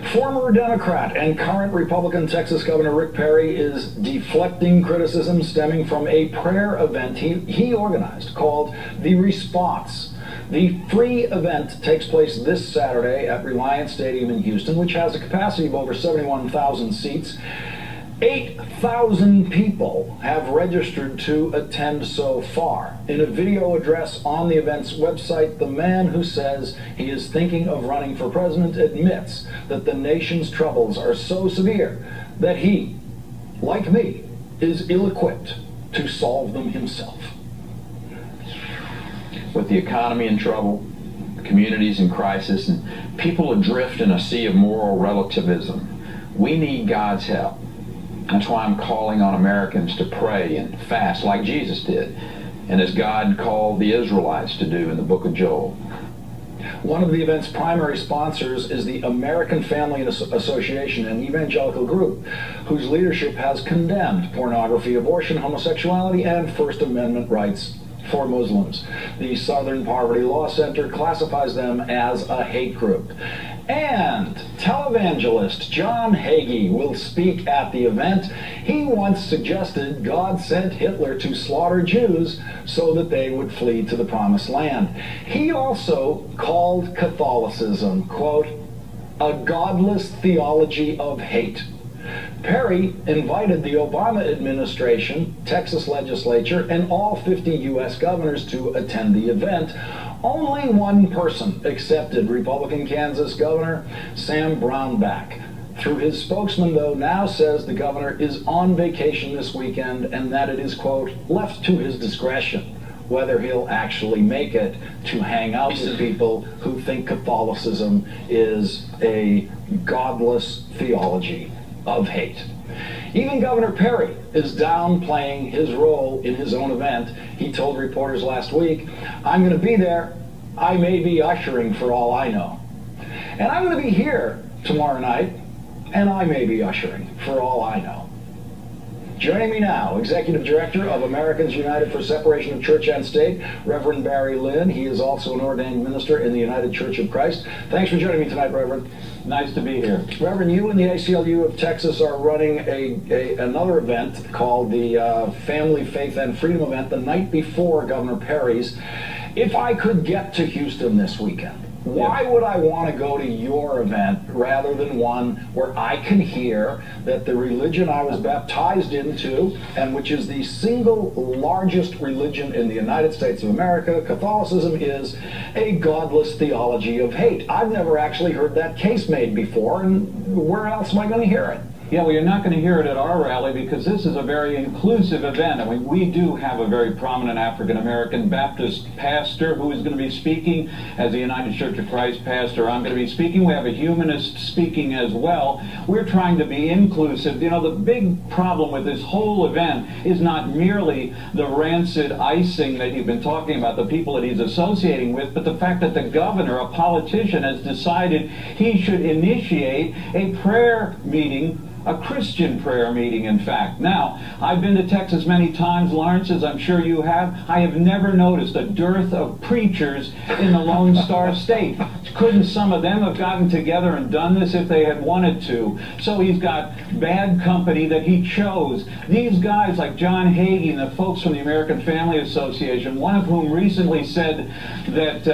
Former Democrat and current Republican Texas Governor Rick Perry is deflecting criticism stemming from a prayer event he organized called The Response. The free event takes place this Saturday at Reliance Stadium in Houston, which has a capacity of over 71,000 seats. 8,000 people have registered to attend so far. In a video address on the event's website, the man who says he is thinking of running for president admits that the nation's troubles are so severe that he, like me, is ill-equipped to solve them himself. With the economy in trouble, communities in crisis, and people adrift in a sea of moral relativism, we need God's help. That's why I'm calling on Americans to pray and fast like Jesus did, and as God called the Israelites to do in the book of Joel. One of the event's primary sponsors is the American Family Association, an evangelical group whose leadership has condemned pornography, abortion, homosexuality, and First Amendment rights for Muslims. The Southern Poverty Law Center classifies them as a hate group. And televangelist John Hagee will speak at the event. He once suggested God sent Hitler to slaughter Jews so that they would flee to the Promised Land. He also called Catholicism, quote, a godless theology of hate. Perry invited the Obama administration, Texas legislature, and all 50 U.S. governors to attend the event. Only one person accepted Republican Kansas Governor Sam Brownback. Through his spokesman, though, now says the governor is on vacation this weekend and that it is, quote, left to his discretion whether he'll actually make it to hang out with people who think Catholicism is a godless theology of hate. Even Governor Perry is downplaying his role in his own event. He told reporters last week, I'm going to be there. I may be ushering for all I know. And I'm going to be here tomorrow night, and I may be ushering for all I know. Joining me now, Executive Director of Americans United for Separation of Church and State, Reverend Barry Lynn. He is also an ordained minister in the United Church of Christ. Thanks for joining me tonight, Reverend. Nice to be here. Reverend, you and the ACLU of Texas are running another event called the Family, Faith, and Freedom event the night before Governor Perry's. If I could get to Houston this weekend, why would I want to go to your event rather than one where I can hear that the religion I was baptized into, and which is the single largest religion in the United States of America, Catholicism, is a godless theology of hate? I've never actually heard that case made before, and where else am I going to hear it? Yeah, well, you're not going to hear it at our rally because this is a very inclusive event. I mean, we do have a very prominent African-American Baptist pastor who is going to be speaking as the United Church of Christ pastor. I'm going to be speaking. We have a humanist speaking as well. We're trying to be inclusive. You know, the big problem with this whole event is not merely the rancid icing that you've been talking about, the people that he's associating with, but the fact that the governor, a politician, has decided he should initiate a prayer meeting, a Christian prayer meeting, in fact. Now, I've been to Texas many times, Lawrence, as I'm sure you have. I have never noticed a dearth of preachers in the Lone Star State. Couldn't some of them have gotten together and done this if they had wanted to? So he's got bad company that he chose. These guys like John Hagee and the folks from the American Family Association, one of whom recently said that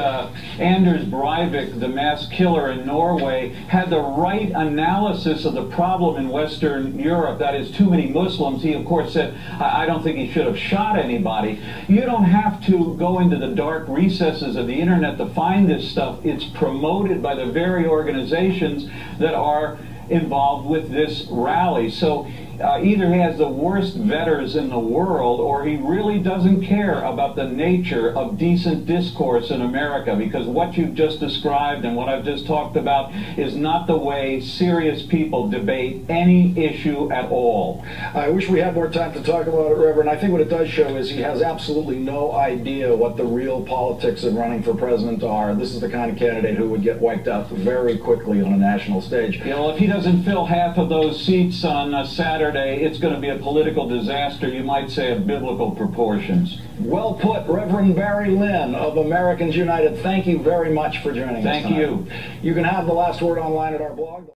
Anders Breivik, the mass killer in Norway, had the right analysis of the problem in Western Europe, that is too many Muslims. He of course said, I don't think he should have shot anybody. You don't have to go into the dark recesses of the internet to find this stuff. It's promoted by the very organizations that are involved with this rally. So either he has the worst vetters in the world, or he really doesn't care about the nature of decent discourse in America, because what you've just described and what I've just talked about is not the way serious people debate any issue at all. I wish we had more time to talk about it, Reverend. I think what it does show is he has absolutely no idea what the real politics of running for president are. This is the kind of candidate who would get wiped out very quickly on a national stage. You know, if he doesn't fill half of those seats on Saturday, it's going to be a political disaster, you might say, of biblical proportions. Well put, Reverend Barry Lynn of Americans United. Thank you very much for joining us tonight. Thank you. You can have the last word online at our blog.